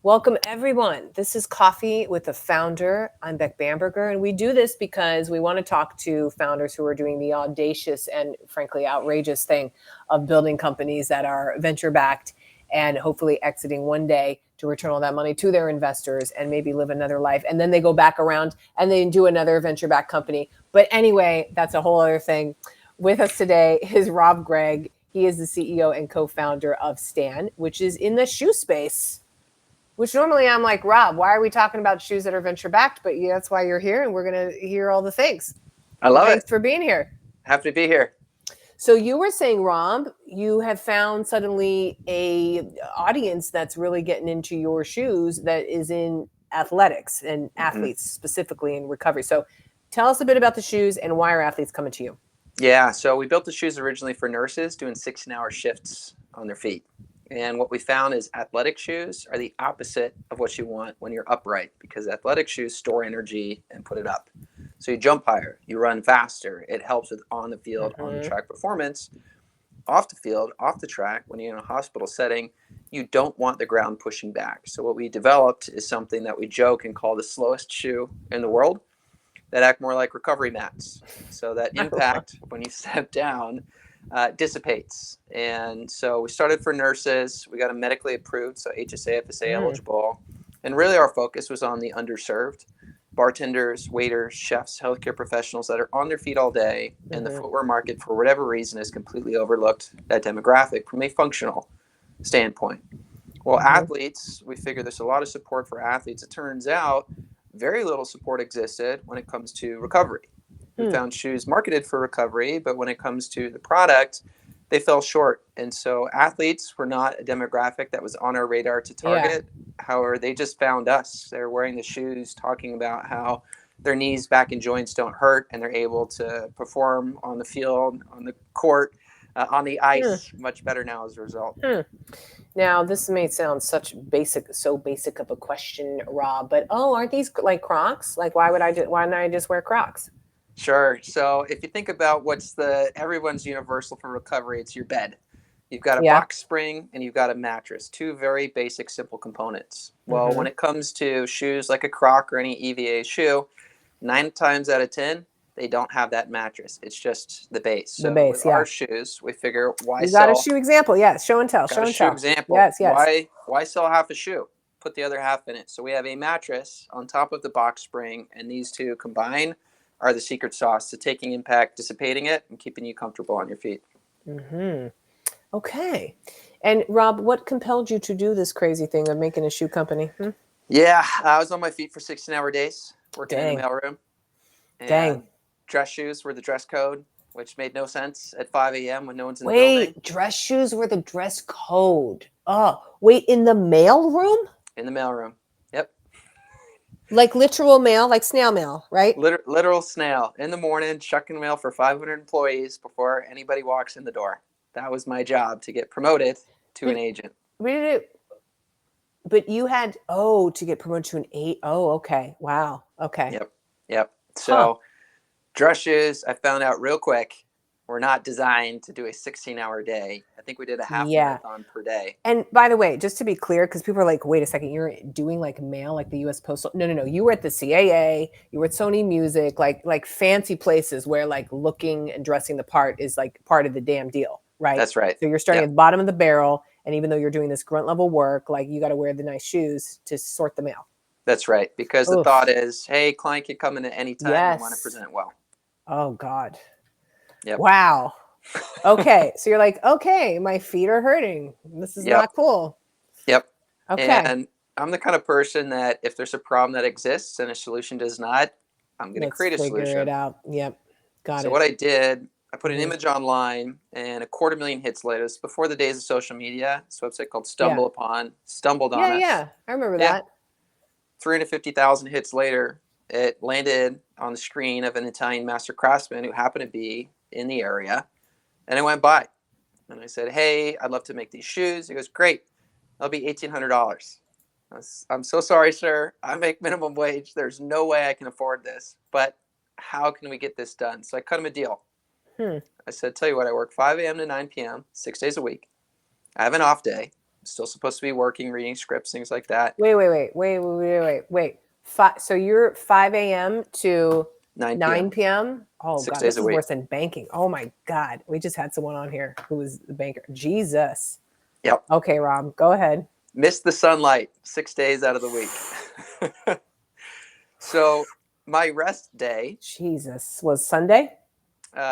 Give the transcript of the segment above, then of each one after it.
Welcome, everyone. This is Coffee with the Founder. I'm Beck Bamberger, and we do this because we want to talk to founders who are doing the audacious and, frankly, outrageous thing of building companies that are venture-backed and hopefully exiting one day to return all that money to their investors and maybe live another life. And then they go back around and they do another venture-backed company. But anyway, that's a whole other thing. With us today is Rob Gregg. He is the CEO and co-founder of Stan, which is in the shoe space. Which normally I'm like, Rob, why are we talking about shoes that are venture backed? But yeah, that's why you're here, and we're going to hear all the things. I love Thanks it. for being here. Happy to be here. So you were saying, Rob, you have found suddenly a audience that's really getting into your shoes that is in athletics and athletes specifically in recovery. So tell us a bit about the shoes and why are athletes coming to you? Yeah, so we built the shoes originally for nurses doing 16-hour shifts on their feet. And what we found is athletic shoes are the opposite of what you want when you're upright, because athletic shoes store energy and put it up. So you jump higher, you run faster. It helps with on the field, on the track performance. Off the field, off the track, when you're in a hospital setting, you don't want the ground pushing back. So what we developed is something that we joke and call the slowest shoe in the world, that act more like recovery mats. So that impact when you step down dissipates. And so we started for nurses. We got them medically approved, so HSA, FSA eligible. And really our focus was on the underserved. Bartenders, waiters, chefs, healthcare professionals that are on their feet all day. And the footwear market, for whatever reason, has completely overlooked that demographic from a functional standpoint. Well, athletes, we figure there's a lot of support for athletes. It turns out very little support existed when it comes to recovery. We found shoes marketed for recovery, but when it comes to the product, they fell short. And so athletes were not a demographic that was on our radar to target. However, they just found us. They're wearing the shoes, talking about how their knees, back, and joints don't hurt, and they're able to perform on the field, on the court, on the ice much better now as a result. Now, this may sound so basic of a question, Rob, but aren't these like Crocs? Like, why don't I just wear Crocs? Sure. So if you think about everyone's universal for recovery, it's your bed. You've got a box spring and you've got a mattress, two very basic, simple components. Well, when it comes to shoes like a Croc or any EVA shoe, 9 times out of 10, they don't have that mattress. It's just the base. So with our shoes, we figure You got a shoe example. Yes. Show and tell. Show and tell. Example. Yes. Why sell half a shoe? Put the other half in it. So we have a mattress on top of the box spring, and these two combine are the secret sauce to taking impact, dissipating it, and keeping you comfortable on your feet. Okay. And Rob, what compelled you to do this crazy thing of making a shoe company? Yeah, I was on my feet for 16-hour days, working in the mailroom. Dang. Dress shoes were the dress code, which made no sense at 5 a.m. when no one's in the building. Wait, dress shoes were the dress code. Oh, wait, in the mail room? In the mailroom. Yep. Like literal mail, like snail mail, right? Literal snail. In the morning, chucking mail for 500 employees before anybody walks in the door. That was my job, to get promoted to an agent. But you had, to get promoted to an eight. Oh, okay. Wow. Okay. Yep. So dress shoes, I found out real quick, were not designed to do a 16-hour day. I think we did a half marathon per day. And by the way, just to be clear, because people are like, wait a second, you're doing like mail, like the U.S. Postal. No. You were at the CAA, you were at Sony Music, like fancy places where like looking and dressing the part is like part of the damn deal, right? That's right. So you're starting at the bottom of the barrel. And even though you're doing this grunt level work, like you got to wear the nice shoes to sort the mail. That's right. Because the thought is, hey, client can come in at any time. You want to present well. Oh, God. Yep. Wow. Okay. So you're like, okay, my feet are hurting. This is not cool. Yep. Okay. And I'm the kind of person that if there's a problem that exists and a solution does not, I'm going to create a solution. Figure it out. Yep. Got it. So what I did, I put an image online, and 250,000 hits later. It's before the days of social media. This website called stumbled on us. Yeah. I remember that. 350,000 hits later, it landed on the screen of an Italian master craftsman who happened to be in the area. And I went by. And I said, hey, I'd love to make these shoes. He goes, great. That'll be $1,800. I'm so sorry, sir. I make minimum wage. There's no way I can afford this. But how can we get this done? So I cut him a deal. I said, tell you what, I work 5 a.m. to 9 p.m., 6 days a week. I have an off day. still supposed to be working, reading scripts, things like that. Wait. So you're 5 a.m. to 9 p.m. 9 p.m. Oh 6 God, days this a is week. worse than banking. Oh my God, we just had someone on here who was the banker. Jesus. Yep. Okay, Rob, go ahead. Missed the sunlight 6 days out of the week. So my rest day, Jesus, was Sunday?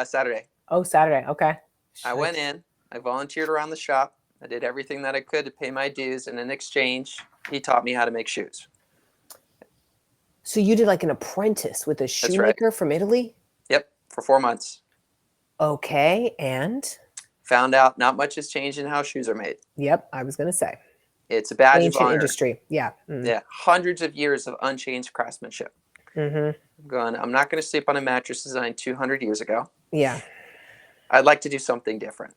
Saturday, Oh, Saturday. Okay. I went in, I volunteered around the shop. I did everything that I could to pay my dues. And in exchange, he taught me how to make shoes. So you did like an apprentice with a That's right. shoemaker from Italy? Yep. For 4 months. Okay, and Found out not much has changed in how shoes are made. yep, I was gonna say It's a badge of ancient honor. industry. Yeah. Yeah. Hundreds of years of unchanged craftsmanship. I'm not going to sleep on a mattress designed 200 years ago. Yeah. I'd like to do something different.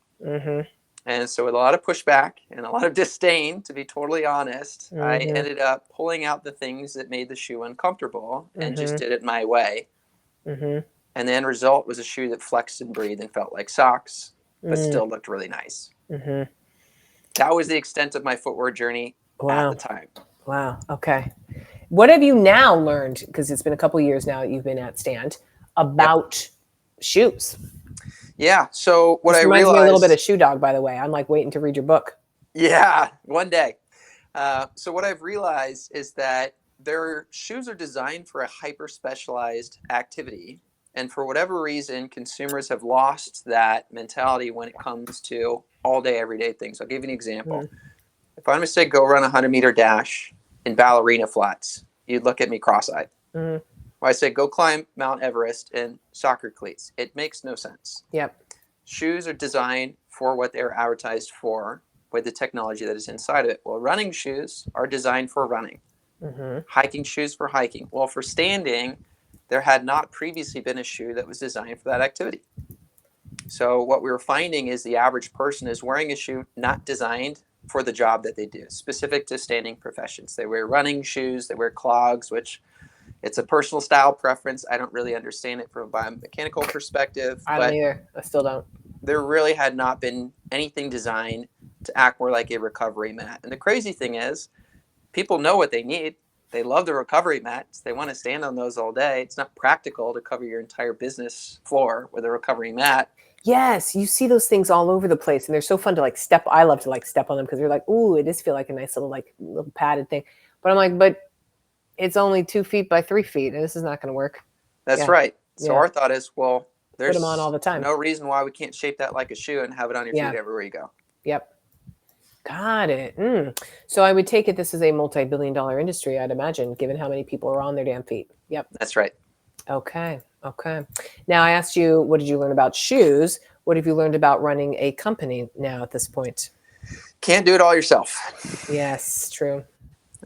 And so with a lot of pushback and a lot of disdain, to be totally honest, I ended up pulling out the things that made the shoe uncomfortable and just did it my way. And the end result was a shoe that flexed and breathed and felt like socks, but still looked really nice. That was the extent of my footwear journey at the time. Wow. Okay. What have you now learned? Because it's been a couple of years now that you've been at Stand about shoes. Yeah. So what this I reminds realized, me a little bit of Shoe Dog, by the way. I'm like waiting to read your book. Yeah, one day. So what I've realized is that their shoes are designed for a hyper specialized activity. And for whatever reason, consumers have lost that mentality when it comes to all day, everyday things. I'll give you an example. If I'm going to say go run a 100-meter dash in ballerina flats, you'd look at me cross-eyed. When I say go climb Mount Everest in soccer cleats, it makes no sense. Yep. Shoes are designed for what they're advertised for with the technology that is inside of it. Well, running shoes are designed for running. Hiking shoes for hiking. Well, for standing, there had not previously been a shoe that was designed for that activity. So what we were finding is the average person is wearing a shoe not designed for the job that they do, specific to standing professions. They wear running shoes, they wear clogs, which it's a personal style preference. I don't really understand it from a biomechanical perspective. I don't either. I still don't. There really had not been anything designed to act more like a recovery mat. And the crazy thing is, people know what they need. They love the recovery mats. They want to stand on those all day. It's not practical to cover your entire business floor with a recovery mat. Yes, you see those things all over the place, and they're so fun to like step. I love to like step on them because you're like, ooh, it does feel like a nice little padded thing. But I'm like, but it's only 2 feet by 3 feet, and this is not going to work. That's right. So our thought is, well, there's put them on all the time. No reason why we can't shape that like a shoe and have it on your feet everywhere you go. Yep. Got it. So I would take it this is a multi-billion-dollar industry, I'd imagine, given how many people are on their damn feet. Yep. That's right. Okay. Now I asked you, what did you learn about shoes? What have you learned about running a company now at this point? Can't do it all yourself. Yes, true.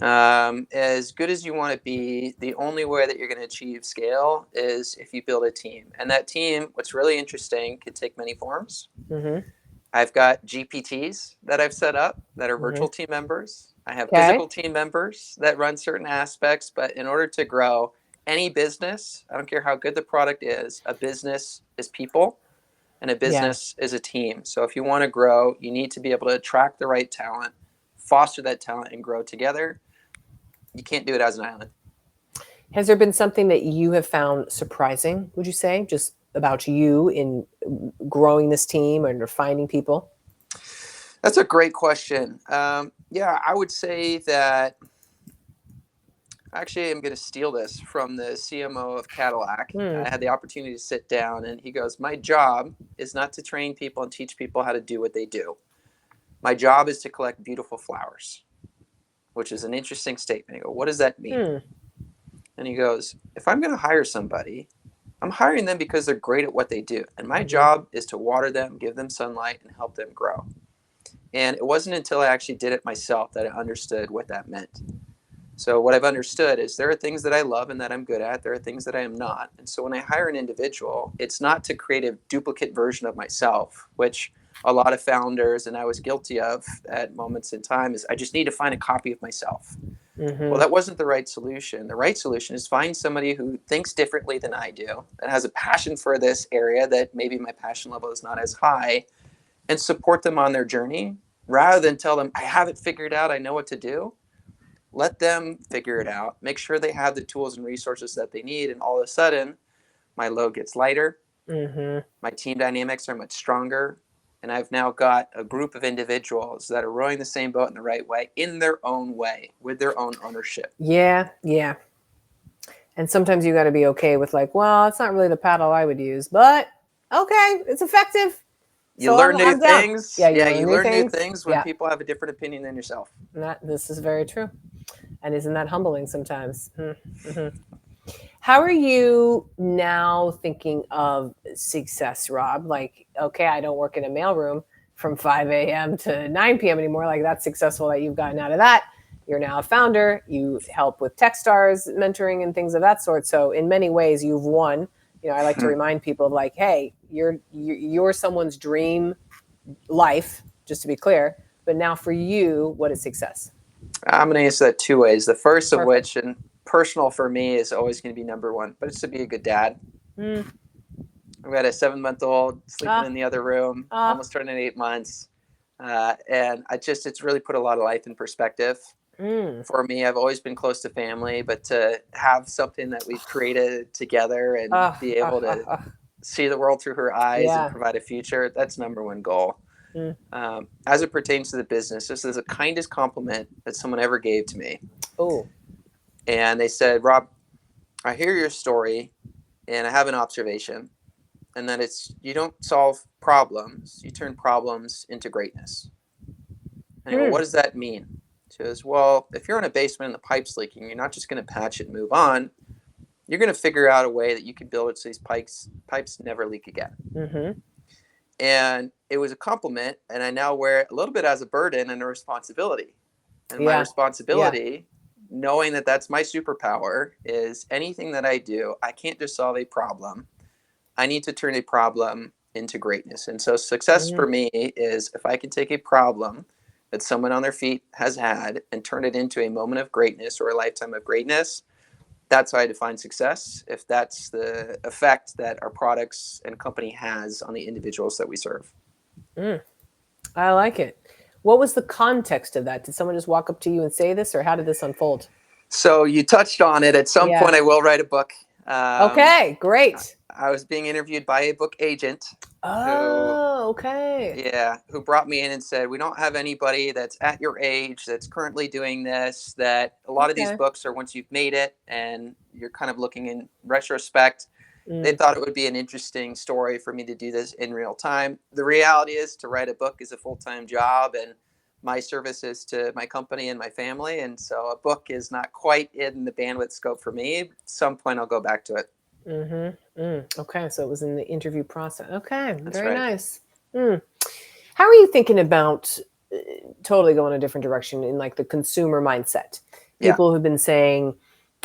As good as you want to be, the only way that you're going to achieve scale is if you build a team. And that team, what's really interesting, can take many forms. I've got GPTs that I've set up that are virtual team members. I have physical team members that run certain aspects. But in order to grow any business, I don't care how good the product is, a business is people and a business is a team. So if you want to grow, you need to be able to attract the right talent, foster that talent, and grow together. You can't do it as an island. Has there been something that you have found surprising, would you say, just about you in growing this team and finding people? That's a great question. Yeah, I would say that actually I'm going to steal this from the CMO of Cadillac. I had the opportunity to sit down and he goes, my job is not to train people and teach people how to do what they do. My job is to collect beautiful flowers, which is an interesting statement. I go, what does that mean? And he goes, if I'm going to hire somebody, I'm hiring them because they're great at what they do. And my job is to water them, give them sunlight, and help them grow. And it wasn't until I actually did it myself that I understood what that meant. So what I've understood is there are things that I love and that I'm good at. There are things that I am not. And so when I hire an individual, it's not to create a duplicate version of myself, which a lot of founders, and I was guilty of at moments in time, is I just need to find a copy of myself. Well, that wasn't the right solution. The right solution is find somebody who thinks differently than I do, that has a passion for this area that maybe my passion level is not as high, and support them on their journey rather than tell them, I have it figured out, I know what to do. Let them figure it out. Make sure they have the tools and resources that they need. And all of a sudden, my load gets lighter. Mm-hmm. My team dynamics are much stronger. And I've now got a group of individuals that are rowing the same boat in the right way, in their own way, with their own ownership. Yeah, yeah. And sometimes you got to be okay with like, well, it's not really the paddle I would use, but okay, it's effective. You So learn new I'm down. things. Yeah, you Yeah, learn you new learn new things. things when Yeah, people have a different opinion than yourself. this is very true. And isn't that humbling sometimes? Mm-hmm. How are you now thinking of success, Rob? Like, okay, I don't work in a mailroom from 5 a.m. to 9 p.m. anymore. Like, that's successful that you've gotten out of that. You're now a founder. You help with Techstars mentoring and things of that sort. So, in many ways, you've won. You know, I like to remind people of like, hey, you're someone's dream life, just to be clear. But now for you, what is success? I'm going to answer that two ways. The first of Perfect. which, and personal for me, is always going to be number one, but it's to be a good dad. Mm. I've got a 7-month-old sleeping Ah, in the other room, ah. almost turning 8 months. And it's really put a lot of life in perspective. Mm. For me, I've always been close to family, but to have something that we've created together and Ah, be ah, able ah, to ah. see the world through her eyes and Yeah. provide a future, that's number one goal. Mm. As it pertains to the business, this is the kindest compliment that someone ever gave to me. Oh. And they said, Rob, I hear your story and I have an observation, and that it's you don't solve problems, you turn problems into greatness. And I go, well, what Hmm. does that mean? She goes, well, if you're in a basement and the pipe's leaking, you're not just going to patch it and move on. You're going to figure out a way that you can build it so these pipes never leak again. Mm-hmm. And it was a compliment, and I now wear it a little bit as a burden and a responsibility. And my Yeah. Yeah. responsibility, knowing that that's my superpower, is anything that I do, I can't just solve a problem. I need to turn a problem into greatness. And so success Mm-hmm. for me is if I can take a problem that someone on their feet has had and turn it into a moment of greatness or a lifetime of greatness, that's how I define success. If that's the effect that our products and company has on the individuals that we serve. Mm. I like it. What was the context of that? Did someone just walk up to you and say this, or how did this unfold? So you touched on it. At some Yeah. point, I will write a book. Um, Okay. Great. I was being interviewed by a book agent who, Oh. Okay. yeah, who brought me in and said, we don't have anybody that's at your age that's currently doing this. That a lot of these Okay. books are once you've made it and you're kind of looking in retrospect. They Mm. thought it would be an interesting story for me to do this in real time. The reality is, to write a book is a full-time job, and my services to my company and my family. And so a book is not quite in the bandwidth scope for me. At some point, I'll go back to it. Mm-hmm. Mm. Okay. So it was in the interview process. Okay. That's Very right. nice. Mm. How are you thinking about totally going a different direction in like the consumer mindset? Yeah. People have been saying,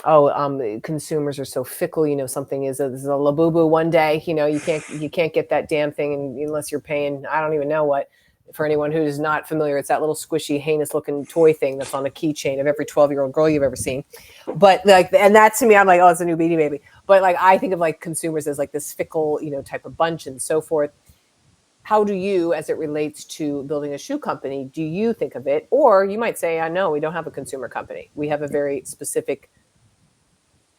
oh, consumers are so fickle. You know, something is a labubu one day. You know, you can't get that damn thing unless you're paying. I don't even know what. For anyone who's not familiar, it's that little squishy, heinous-looking toy thing that's on a keychain of every 12-year-old girl you've ever seen. But like, and that to me, I'm like, oh, it's a new Beanie Baby. But like, I think of like consumers as like this fickle, type of bunch and so forth. How do you, as it relates to building a shoe company, do you think of it? Or you might say, I know we don't have a consumer company. We have a very specific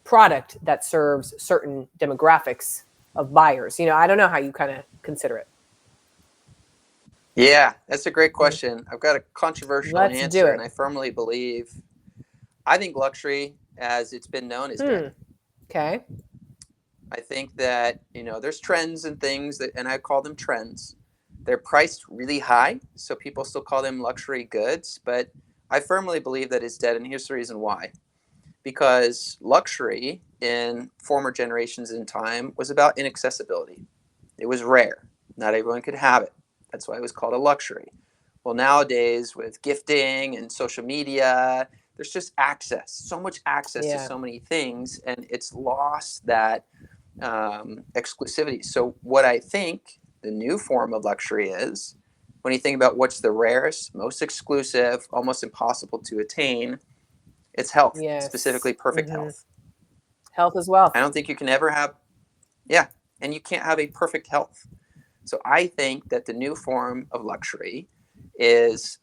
product that serves certain demographics of buyers. I don't know how you kind of consider it. Yeah, that's a great Mm. question. I've got a controversial Let's do answer, and it. I firmly believe I think luxury, as it's been known, is dead. Okay. I think that, there's trends and things that, and I call them trends. They're priced really high, so people still call them luxury goods, but I firmly believe that it's dead, and here's the reason why. Because luxury in former generations in time was about inaccessibility. It was rare. Not everyone could have it. That's why it was called a luxury. Well, nowadays with gifting and social media, there's just access, so much access to Yeah. so many things, and it's lost that exclusivity. So, what I think the new form of luxury is, when you think about what's the rarest, most exclusive, almost impossible to attain, it's health, Yes. specifically perfect Hmm. health. Health is wealth. I don't think you can ever have, yeah, and you can't have a perfect health. So I think that the new form of luxury is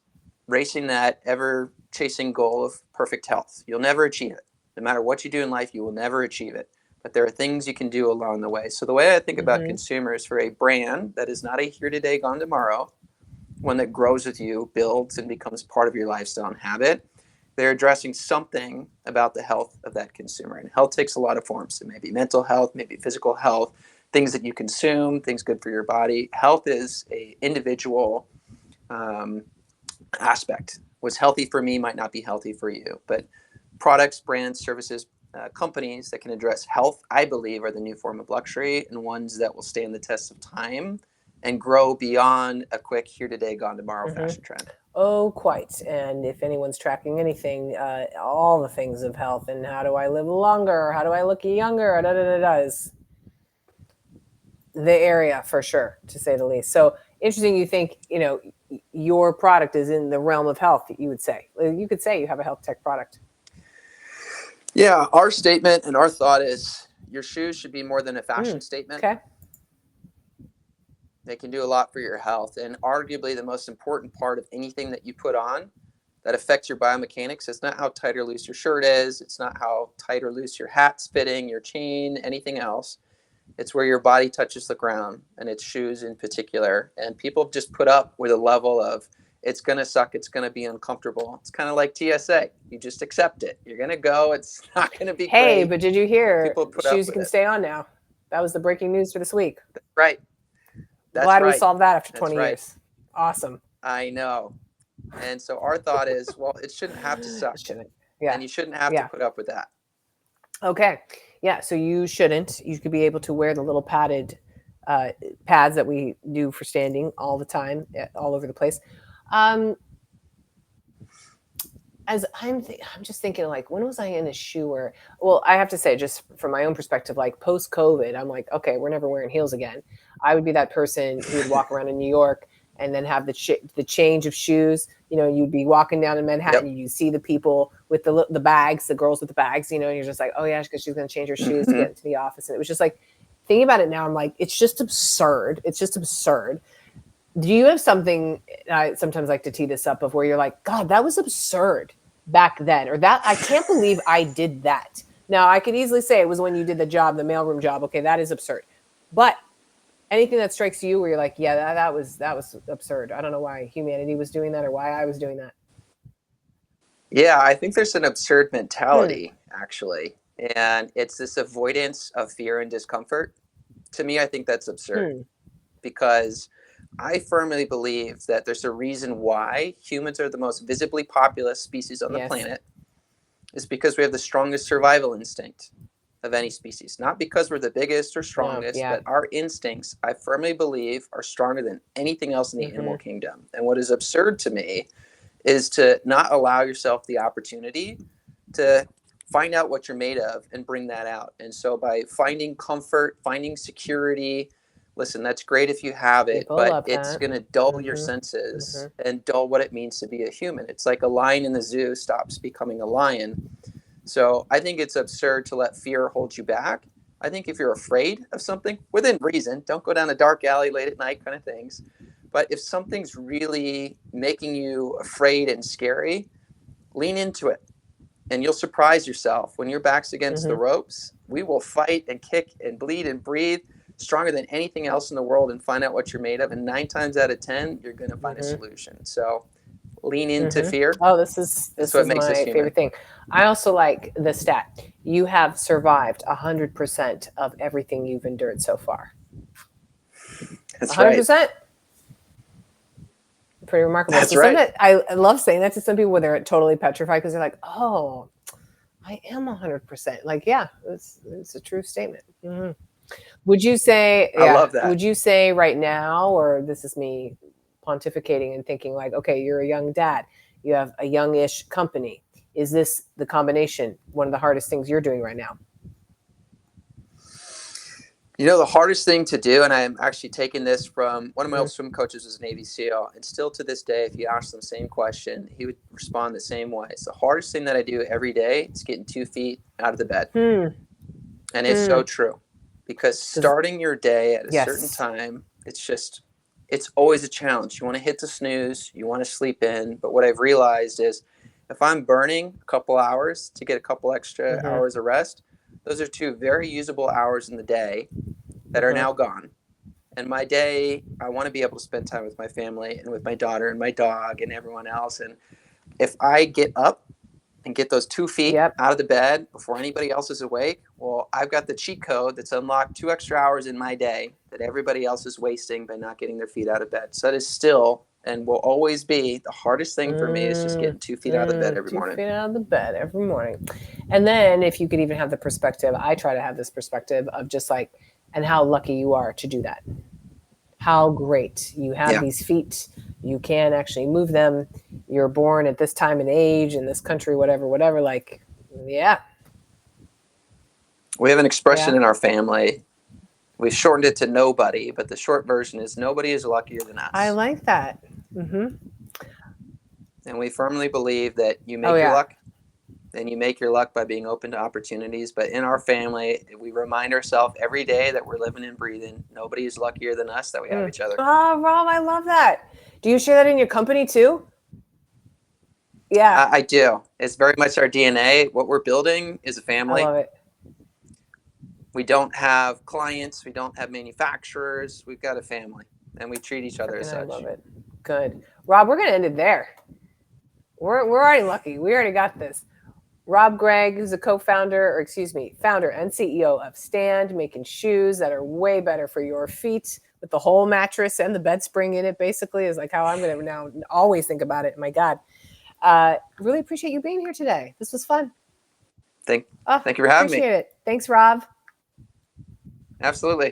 racing that ever chasing goal of perfect health. You'll never achieve it. No matter what you do in life, you will never achieve it. But there are things you can do along the way. So the way I think about consumers for a brand that is not a here today, gone tomorrow, one that grows with you, builds, and becomes part of your lifestyle and habit, they're addressing something about the health of that consumer. And health takes a lot of forms. It may be mental health, maybe physical health, things that you consume, things good for your body. Health is a individual aspect. What's healthy for me might not be healthy for you. But products, brands, services, companies that can address health, I believe, are the new form of luxury, and ones that will stand the test of time and grow beyond a quick here today, gone tomorrow fashion trend. Oh, quite. And if anyone's tracking anything, all the things of health and how do I live longer, how do I look younger, is the area for sure, to say the least. So interesting. You think, your product is in the realm of health, you would say. You could say you have a health tech product. Yeah, our statement and our thought is your shoes should be more than a fashion statement. Okay. They can do a lot for your health. And arguably the most important part of anything that you put on that affects your biomechanics is not how tight or loose your shirt is. It's not how tight or loose your hat's fitting, your chain, anything else. It's where your body touches the ground, and it's shoes in particular. And people just put up with a level of, it's going to suck, it's going to be uncomfortable. It's kind of like TSA. You just accept it. You're going to go. It's not going to be great. Hey, but did you hear people put shoes can stay on now? That was the breaking news for this week. That's right. Glad we solved that after 20 years. Awesome. I know. And so our thought is, well, it shouldn't have to suck. It shouldn't. Yeah. And you shouldn't have to put up with that. Okay. Yeah. So you shouldn't. You could be able to wear the little padded pads that we do for standing all the time, all over the place. As I'm just thinking, like, when was I in a shoe where, well, I have to say, just from my own perspective, like post-COVID, I'm like, okay, we're never wearing heels again. I would be that person who would walk around in New York and then have the change of shoes. You'd be walking down in Manhattan, and you see the people with the bags, the girls with the bags, and you're just like, oh yeah, because she's going to change her shoes to get into the office. And it was just like, thinking about it now, I'm like, it's just absurd. It's just absurd. Do you have something, I sometimes like to tee this up, of where you're like, God, that was absurd back then, or that I can't believe I did that. Now I could easily say it was when you did the job, the mailroom job. Okay, that is absurd. But anything that strikes you where you're like, yeah, that was absurd. I don't know why humanity was doing that or why I was doing that. Yeah, I think there's an absurd mentality, actually. And it's this avoidance of fear and discomfort. To me, I think that's absurd because I firmly believe that there's a reason why humans are the most visibly populous species on the planet. It's because we have the strongest survival instinct of any species. Not because we're the biggest or strongest, but our instincts, I firmly believe, are stronger than anything else in the animal kingdom. And what is absurd to me is to not allow yourself the opportunity to find out what you're made of and bring that out. And so by finding comfort, finding security, listen, that's great if you have it, but it's going to dull your senses and dull what it means to be a human. It's like a lion in the zoo stops becoming a lion. So I think it's absurd to let fear hold you back. I think if you're afraid of something, within reason, don't go down a dark alley late at night kind of things. But if something's really making you afraid and scary, lean into it. And you'll surprise yourself. When your back's against the ropes, we will fight and kick and bleed and breathe stronger than anything else in the world and find out what you're made of. And 9 times out of 10, you're going to find a solution. So lean into fear. Oh, this is my favorite thing. I also like the stat. You have survived 100% of everything you've endured so far. That's 100%. Right. Pretty remarkable. That's right. I love saying that to some people where they're totally petrified because they're like, oh, I am 100%. Like, yeah, it's a true statement. Would you say, I love that. Would you say right now, or this is me pontificating and thinking like, okay, you're a young dad, you have a youngish company. Is this the combination, one of the hardest things you're doing right now? The hardest thing to do, and I'm actually taking this from one of my old swim coaches, was a Navy SEAL, and still to this day, if you ask them the same question, he would respond the same way. It's the hardest thing that I do every day. It's getting 2 feet out of the bed. And it's so true. Because starting your day at a certain time, it's it's always a challenge. You want to hit the snooze, you want to sleep in. But what I've realized is if I'm burning a couple hours to get a couple extra hours of rest, those are 2 very usable hours in the day that are now gone. And my day, I want to be able to spend time with my family and with my daughter and my dog and everyone else. And if I get up and get those 2 feet Yep. out of the bed before anybody else is awake, well, I've got the cheat code that's unlocked 2 extra hours in my day that everybody else is wasting by not getting their feet out of bed. So that is still and will always be the hardest thing for me is just getting 2 feet out of bed every morning. 2 feet out of the bed every morning. And then if you could even have the perspective, I try to have this perspective of just like, and how lucky you are to do that. How great you have these feet. You can actually move them. You're born at this time and age in this country, whatever. Like, yeah. We have an expression in our family. We've shortened it to nobody, but the short version is nobody is luckier than us. I like that. Mm-hmm. And we firmly believe that you make your luck, and you make your luck by being open to opportunities. But in our family, we remind ourselves every day that we're living and breathing. Nobody is luckier than us that we have each other. Oh, Rob, I love that. Do you share that in your company too? Yeah. I do. It's very much our DNA. What we're building is a family. I love it. We don't have clients. We don't have manufacturers. We've got a family, and we treat each other as such. I love it. Good. Rob, we're going to end it there. We're already lucky. We already got this. Rob Gregg, who's a founder and CEO of Stand, making shoes that are way better for your feet with the whole mattress and the bed spring in it, basically, is like how I'm going to now always think about it. My God. Really appreciate you being here today. This was fun. Thank you for having me. Appreciate it. Thanks, Rob. Absolutely.